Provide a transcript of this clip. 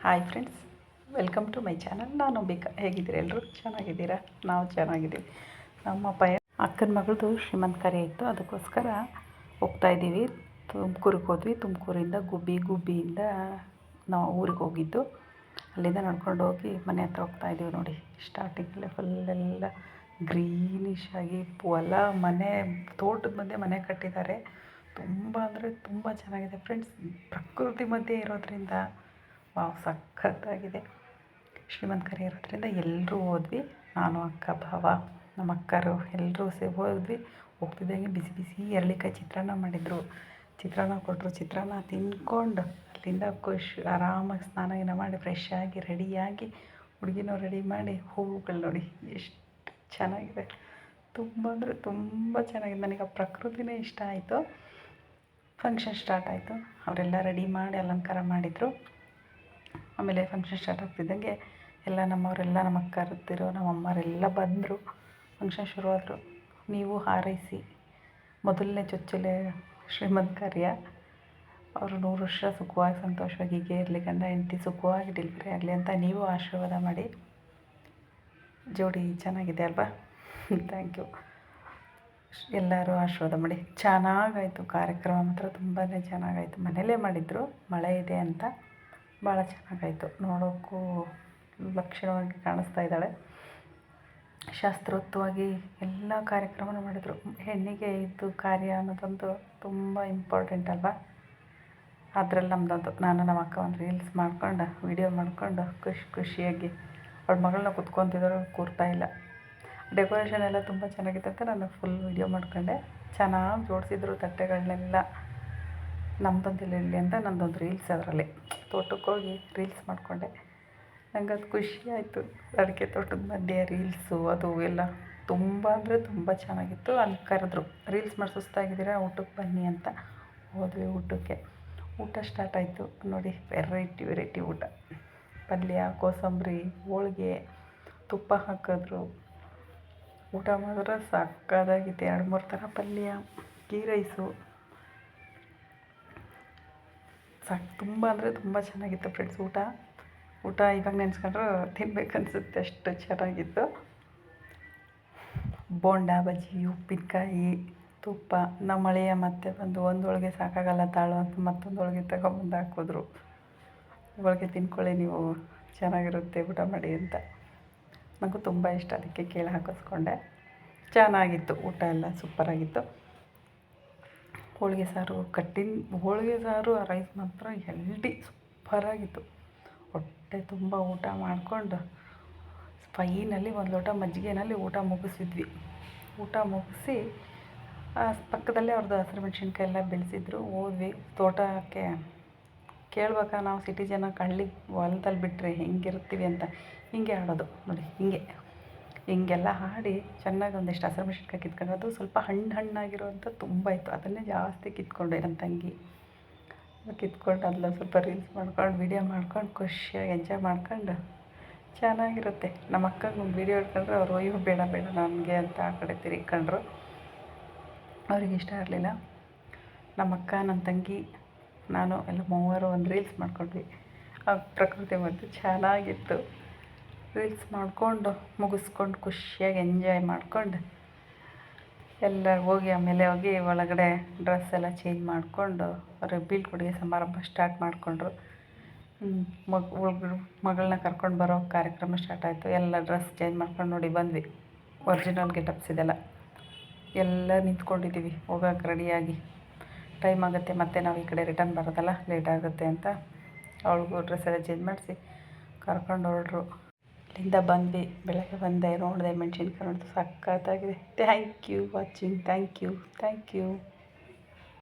Hi friends, welcome to my channel. ನಾನು ಬೇಕಾ. ಹೇಗಿದ್ದೀರಾ ಎಲ್ಲರೂ? ಚೆನ್ನಾಗಿದ್ದೀರಾ? ನಾವು ಚೆನ್ನಾಗಿದ್ದೀವಿ. ನಮ್ಮ ಅಕ್ಕನ ಮಗಳದು ಶ್ರೀಮಂತಕಾರ್ಯ ಇತ್ತು, ಅದಕ್ಕೋಸ್ಕರ ಹೋಗ್ತಾಯಿದ್ದೀವಿ. ತುಮಕೂರಿಗೆ ಹೋದ್ವಿ. ತುಮಕೂರಿಂದ ಗುಬ್ಬಿಯಿಂದ ನಾವು ಊರಿಗೆ ಹೋಗಿದ್ದು. ಅಲ್ಲಿಂದ ನಡ್ಕೊಂಡು ಹೋಗಿ ಮನೆ ಹತ್ರ ಹೋಗ್ತಾಯಿದ್ದೀವಿ. ನೋಡಿ, ಸ್ಟಾರ್ಟಿಂಗಲ್ಲೇ ಫುಲ್ಲೆಲ್ಲ ಗ್ರೀನಿಶ್ ಆಗಿ ಹೊಲ, ಮನೆ, ತೋಟದ ಮಧ್ಯೆ ಮನೆ ಕಟ್ಟಿದ್ದಾರೆ. ತುಂಬ ಅಂದರೆ ತುಂಬ ಚೆನ್ನಾಗಿದೆ ಫ್ರೆಂಡ್ಸ್. ಪ್ರಕೃತಿ ಮಧ್ಯೆ ಇರೋದ್ರಿಂದ ವಾವ್, ಸಖತ್ತಾಗಿದೆ. ಶ್ರೀಮಂತಕಾರ್ಯ ಇರೋದ್ರಿಂದ ಎಲ್ಲರೂ ಹೋದ್ವಿ. ನಾನು, ಅಕ್ಕ, ಭಾವ, ನಮ್ಮ ಅಕ್ಕರು ಎಲ್ಲರೂ ಹೋದ್ವಿ. ಹೋಗ್ತಿದ್ದಂಗೆ ಬಿಸಿ ಬಿಸಿ ಎರಳಿಕಾಯಿ ಚಿತ್ರಾನ್ನ ಮಾಡಿದರು. ಚಿತ್ರಾನ್ನ ಕೊಟ್ಟರು. ಚಿತ್ರಾನ್ನ ತಿಂದ್ಕೊಂಡು ಅಲ್ಲಿಂದ ಆರಾಮಾಗಿ ಸ್ನಾನ ಮಾಡಿ ಫ್ರೆಶ್ ಆಗಿ ರೆಡಿಯಾಗಿ ಹುಡುಗಿನೂ ರೆಡಿ ಮಾಡಿ, ಹೂವುಗಳು ನೋಡಿ ಎಷ್ಟು ಚೆನ್ನಾಗಿದೆ. ತುಂಬ ಅಂದರೆ ತುಂಬ ಚೆನ್ನಾಗಿದೆ. ನನಗೆ ಆ ಪ್ರಕೃತಿನೇ ಇಷ್ಟ ಆಯಿತು. ಫಂಕ್ಷನ್ ಸ್ಟಾರ್ಟ್ ಆಯಿತು. ಅವರೆಲ್ಲ ರೆಡಿ ಮಾಡಿ ಅಲಂಕಾರ ಮಾಡಿದರು. ಆಮೇಲೆ ಫಂಕ್ಷನ್ ಸ್ಟಾರ್ಟ್ ಆಗ್ತಿದ್ದಂಗೆ ಎಲ್ಲ ನಮ್ಮವರೆಲ್ಲ, ನಮ್ಮ ಅಕ್ಕರದ್ದಿರೋ, ನಮ್ಮ ಅಮ್ಮರೆಲ್ಲ ಬಂದರು. ಫಂಕ್ಷನ್ ಶುರುವಾದರು. ನೀವು ಹಾರೈಸಿ, ಮೊದಲನೇ ಚೊಚ್ಚಲೆ ಶ್ರೀಮಂತಕಾರ್ಯ. ಅವರು 100 ವರ್ಷ ಸುಖವಾಗಿ ಸಂತೋಷವಾಗಿ ಹೀಗೆ ಇರಲಿ, ಗಂಡ ಹೆಂಡತಿ ಸುಖವಾಗಿ ಡೆಲಿವರಿ ಆಗಲಿ ಅಂತ ನೀವು ಆಶೀರ್ವಾದ ಮಾಡಿ. ಜೋಡಿ ಚೆನ್ನಾಗಿದೆ ಅಲ್ವಾ? Thank you. ಎಲ್ಲರೂ ಆಶೀರ್ವಾದ ಮಾಡಿ. ಚೆನ್ನಾಗಾಯಿತು ಕಾರ್ಯಕ್ರಮ, ಮಾತ್ರ ತುಂಬಾ ಚೆನ್ನಾಗಾಯಿತು. ಮನೇಲೇ ಮಾಡಿದರು, ಮಳೆ ಇದೆ ಅಂತ. ಭಾಳ ಚೆನ್ನಾಗಾಯಿತು. ನೋಡೋಕ್ಕೂ ಲಕ್ಷಣವಾಗಿ ಕಾಣಿಸ್ತಾ ಇದ್ದಾಳೆ. ಶಾಸ್ತ್ರೋಕ್ತವಾಗಿ ಎಲ್ಲ ಕಾರ್ಯಕ್ರಮನೂ ಮಾಡಿದರು. ಹೆಣ್ಣಿಗೆ ಇದು ಕಾರ್ಯ ಅನ್ನೋದೊಂದು ತುಂಬ ಇಂಪಾರ್ಟೆಂಟ್ ಅಲ್ವಾ? ಅದರಲ್ಲಿ ನಮ್ಮದೊಂದು, ನಾನು ನಮ್ಮ ಅಕ್ಕ ಒಂದು ರೀಲ್ಸ್ ಮಾಡ್ಕೊಂಡು, ವೀಡಿಯೋ ಮಾಡ್ಕೊಂಡು ಖುಷಿಯಾಗಿ ಅವಳ ಮಗಳನ್ನ ಕೂರ್ತಾ ಕೂರ್ತಾಯಿಲ್ಲ. ಡೆಕೋರೇಷನ್ ಎಲ್ಲ ತುಂಬ ಚೆನ್ನಾಗಿತ್ತು ಅಂತ ನಾನು ಫುಲ್ ವೀಡಿಯೋ ಮಾಡ್ಕೊಂಡೆ. ಚೆನ್ನಾಗಿ ಜೋಡಿಸಿದ್ರು ತಟ್ಟೆಗಳನ್ನೆಲ್ಲ. ನಮ್ಮದೊಂದು ಇರಲಿ ಅಂತ ನಂದೊಂದು ರೀಲ್ಸ್ ಅದರಲ್ಲಿ ತೋಟಕ್ಕೆ ಹೋಗಿ ರೀಲ್ಸ್ ಮಾಡಿಕೊಂಡೆ. ನಂಗೆ ಅದು ಖುಷಿ ಆಯಿತು. ಅಡಿಕೆ ತೋಟದ ಮಧ್ಯೆ ರೀಲ್ಸು ಅದು ಎಲ್ಲ ತುಂಬ ಅಂದರೆ ತುಂಬ ಚೆನ್ನಾಗಿತ್ತು. ಅಲ್ಲಿ ಕರೆದ್ರು, ರೀಲ್ಸ್ ಮಾಡಿ ಸುಸ್ತಾಗಿದ್ದೀರಾ, ಊಟಕ್ಕೆ ಬನ್ನಿ ಅಂತ. ಹೋದ್ವಿ ಊಟಕ್ಕೆ. ಊಟ ಸ್ಟಾರ್ಟ್ ಆಯಿತು. ನೋಡಿ, ವೆರೈಟಿ ಊಟ. ಪಲ್ಯ, ಕೋಸಂಬರಿ, ಹೋಳ್ಗೆ, ತುಪ್ಪ ಹಾಕಿದ್ರು. ಊಟ ಮಾಡಿದ್ರೆ ಸಕ್ಕತ್ತಾಗಿತ್ತು. 2-3 ಥರ ಪಲ್ಯ, ಗೀ ರೈಸು. ತುಂಬ ಅಂದರೆ ತುಂಬ ಚೆನ್ನಾಗಿತ್ತು ಫ್ರೆಂಡ್ಸ್. ಊಟ ಇವಾಗ ನೆನೆಸ್ಕೊಂಡ್ರೆ ತಿನ್ಬೇಕನ್ಸುತ್ತೆ, ಅಷ್ಟು ಚೆನ್ನಾಗಿತ್ತು. ಬೋಂಡ, ಬಜ್ಜಿ, ಉಪ್ಪಿನಕಾಯಿ, ತುಪ್ಪ. ನಮ್ಮ ಅಳಿಯ ಮತ್ತೆ ಬಂದು ಒಂದು ಹೋಳ್ಗೆ ಸಾಕಾಗಲ್ಲ ತಾಳು ಅಂತ ಮತ್ತೊಂದು ಹೋಳ್ಗೆ ತಗೊಂಬಂದು ಹಾಕಿದ್ರು. ಹೋಳ್ಗೆ ತಿನ್ಕೊಳ್ಳಿ ನೀವು, ಚೆನ್ನಾಗಿರುತ್ತೆ, ಊಟ ಮಾಡಿ ಅಂತ. ನನಗೂ ತುಂಬ ಇಷ್ಟ, ಅದಕ್ಕೆ ಕೇಳಿ ಹಾಕಿಸ್ಕೊಂಡೆ. ಚೆನ್ನಾಗಿತ್ತು ಊಟ ಎಲ್ಲ, ಸೂಪರಾಗಿತ್ತು. ಹೋಳಿಗೆ ಸಾರು, ಹೋಳಿಗೆ ಸಾರು, ರೈಸ್ ಮಾತ್ರ ಹೆಲ್ದಿ, ಸೂಪರಾಗಿತ್ತು. ಹೊಟ್ಟೆ ತುಂಬ ಊಟ ಮಾಡಿಕೊಂಡು ಫೈನಲ್ಲಿ ಒಂದು ಲೋಟ ಮಜ್ಜಿಗೆನಲ್ಲಿ ಊಟ ಮುಗಿಸಿದ್ವಿ. ಊಟ ಮುಗಿಸಿ ಪಕ್ಕದಲ್ಲೇ ಅವ್ರದ್ದು ಹಸಿರು ಮೆಣಸಿನ್ಕಾಯಿ ಎಲ್ಲ ಬೆಳೆಸಿದ್ರು. ಹೋದ್ವಿ ತೋಟಕ್ಕೆ. ಕೇಳ್ಬೇಕಾ ನಾವು ಸಿಟಿ ಜನ, ಹಳ್ಳಿ ಹೊಲದಲ್ಲಿ ಬಿಟ್ಟರೆ ಹೆಂಗಿರ್ತೀವಿ ಅಂತ. ಹಿಂಗೆ ಆಡೋದು ನೋಡಿ, ಹಿಂಗೆಲ್ಲ ಹಾಡಿ ಚೆನ್ನಾಗಿ ಒಂದಿಷ್ಟು ಹಸಿರು ಮೆಣಸಿನ್ಕಾಯಿ ಕಿತ್ಕೊಂಡು, ಅದು ಸ್ವಲ್ಪ ಹಣ್ಣಾಗಿರೋಂಥ ತುಂಬ ಇತ್ತು. ಅದನ್ನೇ ಜಾಸ್ತಿ ಕಿತ್ಕೊಂಡೆ ನನ್ನ ತಂಗಿ. ಕಿತ್ಕೊಂಡು ಅದೆಲ್ಲ ಸ್ವಲ್ಪ ರೀಲ್ಸ್ ಮಾಡ್ಕೊಂಡು, ವೀಡಿಯೋ ಮಾಡ್ಕೊಂಡು, ಖುಷಿಯಾಗಿ ಎಂಜಾಯ್ ಮಾಡ್ಕೊಂಡು ಚೆನ್ನಾಗಿರುತ್ತೆ. ನಮ್ಮ ಅಕ್ಕಂಗೆ ಒಂದು ವೀಡಿಯೋ ಹಿಡ್ಕೊಂಡ್ರೆ ಅವರು ಅಯ್ಯೋ ಬೇಡ ನನಗೆ ಅಂತ ಆ ಕಡೆ ತಿರ್ಕೊಂಡ್ರು. ಅವ್ರಿಗೆ ಇಷ್ಟ ಇರಲಿಲ್ಲ. ನಮ್ಮ ಅಕ್ಕ, ನನ್ನ ತಂಗಿ, ನಾನು ಎಲ್ಲ ಮೂವರು ಒಂದು ರೀಲ್ಸ್ ಮಾಡ್ಕೊಂಡ್ವಿ. ಆ ಪ್ರಕೃತಿ ಮಧ್ಯೆ ಚೆನ್ನಾಗಿತ್ತು. ರೀಲ್ಸ್ ಮಾಡಿಕೊಂಡು ಮುಗಿಸ್ಕೊಂಡು ಖುಷಿಯಾಗಿ ಎಂಜಾಯ್ ಮಾಡ್ಕೊಂಡು ಎಲ್ಲ ಆಮೇಲೆ ಹೋಗಿ ಒಳಗಡೆ ಡ್ರೆಸ್ ಎಲ್ಲ ಚೇಂಜ್ ಮಾಡಿಕೊಂಡು ಅವ್ರಿಗೆ ಬೀಳ್ಕೊಡುಗೆ ಸಮಾರಂಭ ಸ್ಟಾರ್ಟ್ ಮಾಡಿಕೊಂಡ್ರು. ಮಗಳನ್ನ ಕರ್ಕೊಂಡು ಬರೋ ಕಾರ್ಯಕ್ರಮ ಸ್ಟಾರ್ಟ್ ಆಯಿತು. ಎಲ್ಲ ಡ್ರೆಸ್ ಚೇಂಜ್ ಮಾಡ್ಕೊಂಡು ನೋಡಿ ಬಂದ್ವಿ. ಒರಿಜಿನಲ್ ಗೆಟಪ್ಸ್ ಇದೆಲ್ಲ. ಎಲ್ಲ ನಿಂತ್ಕೊಂಡಿದ್ದೀವಿ ಹೋಗೋಕೆ ರೆಡಿಯಾಗಿ. ಟೈಮ್ ಆಗುತ್ತೆ, ಮತ್ತು ನಾವು ಈ ಕಡೆ ರಿಟರ್ನ್ ಬರೋದಲ್ಲ, ಲೇಟ್ ಆಗುತ್ತೆ ಅಂತ ಅವಳಿಗೂ ಡ್ರೆಸ್ ಎಲ್ಲ ಚೇಂಜ್ ಮಾಡಿಸಿ ಕರ್ಕೊಂಡು ಹೊರಡ್ರು. ಅಲ್ಲಿಂದ ಬಂದ್ವಿ. ಬೆಳಗ್ಗೆ ಬಂದೆ, ನೋಡಿದೆ ಮೆಣಸಿನ್ಕಾಯಿ ನೋಡಿದೆ, ಸಕ್ಕತ್ತಾಗಿದೆ. Thank you watching. Thank you.